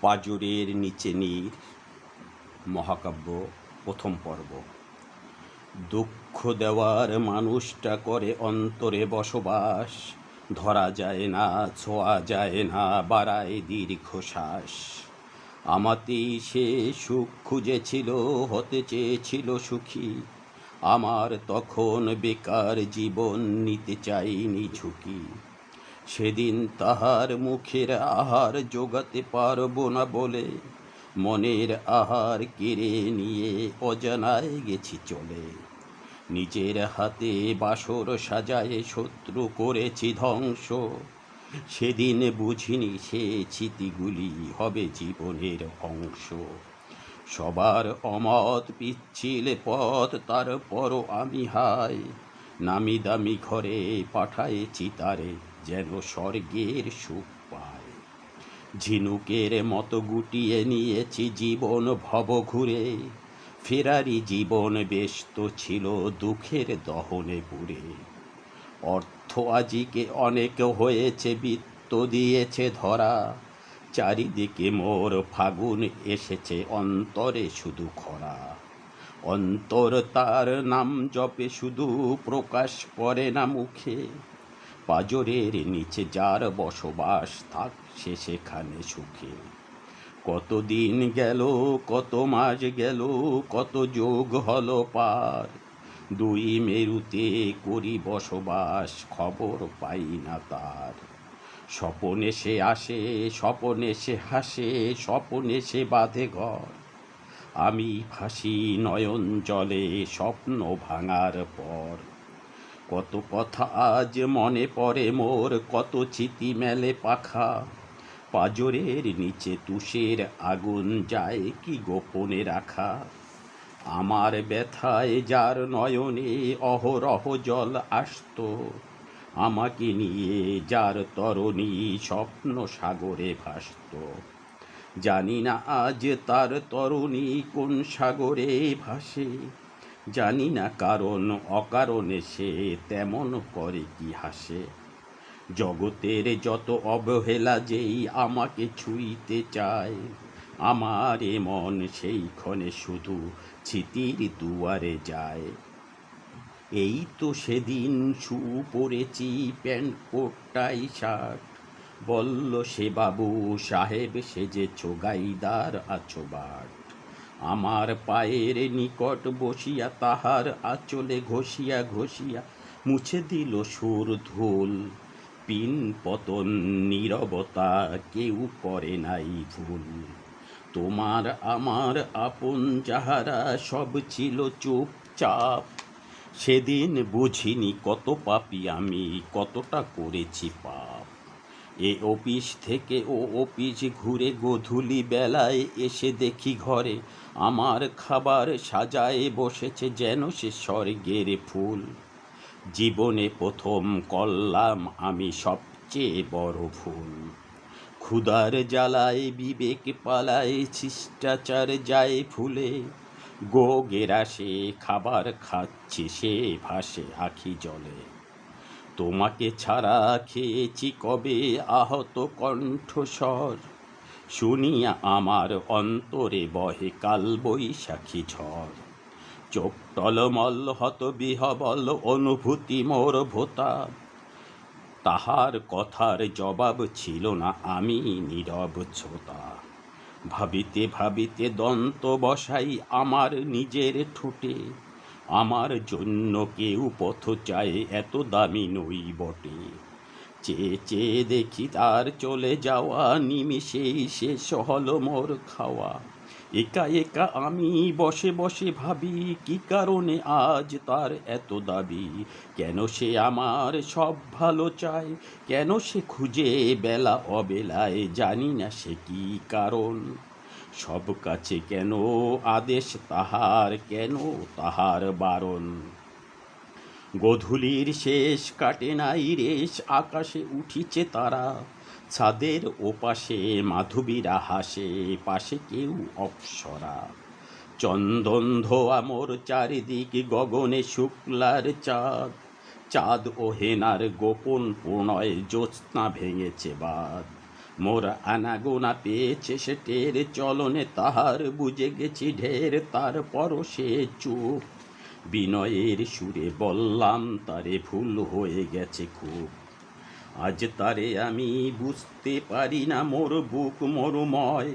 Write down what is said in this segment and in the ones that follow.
পাঁজরের নিচে নীর মহাকাব্য প্রথম পর্ব। দুঃখ দেওয়ার মানুষটা করে অন্তরে বসবাস, ধরা যায় না, ছোঁয়া যায় না, বাড়ায় দীর্ঘশ্বাস। আমাতেই সে সুখ খুঁজেছিল, হতে চেয়েছিল সুখী। আমার তখন বেকার জীবন, নিতে চাইনি ঝুঁকি। সেদিন তাহার মুখের আহার জোগাতে পারবো না বলে, মনের আহার কেড়ে নিয়ে অজানায় গেছি চলে। নিজের হাতে বাসর সাজায় শত্রু করেছি ধ্বংস। সেদিন বুঝিনি সে স্মৃতিগুলি হবে জীবনের অংশ। সবার অমত পিচ্ছিল পথ, তারপরও আমি হাই নামি দামি ঘরে পাঠায়েছি তারে, যেন স্বর্গের সুখ পায়। ঝিনুকের মতো গুটিয়ে নিয়েছি জীবন ভব ঘুরে, ফেরারি জীবন ব্যস্ত ছিল দুঃখের দহনে পুরে। অর্থ আজিকে অনেক হয়েছে, বৃত্ত দিয়েছে ধরা, চারিদিকে মোর ফাগুন এসেছে, অন্তরে শুধু খরা। অন্তর তার নাম জপে শুধু, প্রকাশ করে না মুখে। পাঁজরের নিচে যার বসবাস, থাক সে সেখানে সুখে। কতদিন গেল, কত মাস গেল, কত যোগ হলো পার, দুই মেরুতে করি বসবাস, খবর পাই না তার। স্বপনে সে আসে, স্বপনে সে হাসে, স্বপনে সে বাঁধে ঘর। আমি ভাসি নয়ন জলে স্বপ্ন ভাঙার পর। কত কথা আজ মনে পড়ে মোর, কত স্মৃতি মেলে পাখা। পাঁজরের নিচে তুষের আগুন যায় কি গোপনে রাখা। আমার ব্যথায় যার নয়নে অহরহ জল আসত, আমাকে নিয়ে যার তরণী স্বপ্ন সাগরে ভাসত। জানি না আজ তার তরণী কোন সাগরে ভাসে, জানি না কারণ অকারণে সে তেমন করে কি হাসে। জগতের যত অবহেলা যেই আমাকে ছুঁইতে চায়, আমার এ মন সেইক্ষণে শুধু স্মৃতির দুয়ারে যায়। এই তো সেদিন শু পরেছি, প্যান্ট কোট টাই শার্ট, বলল সে বাবু সাহেব সেজেছ, গাইদার আছো বাট। আমার পায়ের নিকট বসিয়া তাহার আঁচলে ঘষিয়া ঘষিয়া মুছে দিল সুর ধুল। পিন পতন নীরবতা, কেউ করে নাই ভুল। তোমার আমার আপন যাহারা, সব ছিল চুপচাপ। সেদিন বুঝিনি কত পাপী আমি, কতটা করেছি পাপ। এ অফিস থেকে ও অফিস ঘুরে গোধূলি বেলায় এসে দেখি ঘরে আমার খাবার সাজায় বসেছে, যেন সে স্বর্গের ফুল। জীবনে প্রথম করলাম আমি সবচেয়ে বড় ভুল। ক্ষুধার জ্বালায় বিবেক পালায়, শিষ্টাচার যায় ভুলে। গেরাসে খাবার খাচ্ছি, সে ভাসে আখি জলে। তোমাকে ছাড়া খেয়েছি কবে আহত কণ্ঠস্বর, শুনিয়া আমার অন্তরে বহে কাল বৈশাখী ঝড়। চোখ টলমল হত বিহবল, অনুভূতি মোর ভোতা। তাহার কথার জবাব ছিল না, আমি নীরব শ্রোতা। ভাবিতে ভাবিতে দন্ত বসাই আমার নিজের ঠোঁটে, আমার জন্য কেউ পথ চায়, এত দামি নই বটে। চেয়ে চেয়ে দেখি তার চলে যাওয়া, নিমিষেই শেষ হলো মোর খাওয়া। একা একা আমি বসে বসে ভাবি, কি কারণে আজ তার এত দাবি। কেন সে আমার সব ভালো চায়, কেন সে খুঁজে বেলা অবেলায়, জানি না সে কি কারণ। সব কাছে কেন আদেশ তাহার, কেন তাহার বারণ। গোধূলির শেষ কাটে নাই রেশ, আকাশে উঠিছে তারা। ছাদের ওপাশে মাধবীরা হাসে, পাশে কেউ অপ্সরা। চন্দন ধোয়া মোর চারিদিক, গগনে শুক্লার চাঁদ। চাঁদ ও হেনার গোপন প্রণয়, জ্যোৎস্না ভেঙেছে বাদ। মোরা আনাগোনা পেয়েছে সে টের, চলনে তাহার বুঝে গেছি ঢের, তারপরও সে চুপ। বিনয়ের সুরে বললাম তারে, ভুল হয়ে গেছে খুব। আজ তারে আমি বুঝতে পারি না, মোর বুক মরুময়,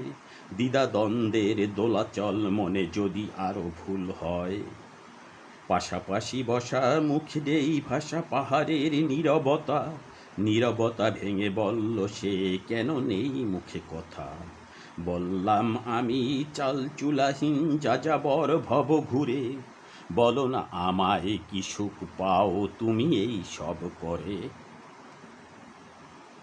দ্বিধাদ্বন্দ্বের দোলাচল মনে যদি আরো ভুল হয়। পাশাপাশি বসা মুখ দেই ভাষা পাহাড়ের নীরবতা, নীরবতা ভেঙে বলল সে, কেন নেই মুখে কথা। বললাম আমি চাল চুলাহীন যাযাবর ভব ঘুরে, বলো না আমায় কি সুখ পাও তুমি এই সব করে।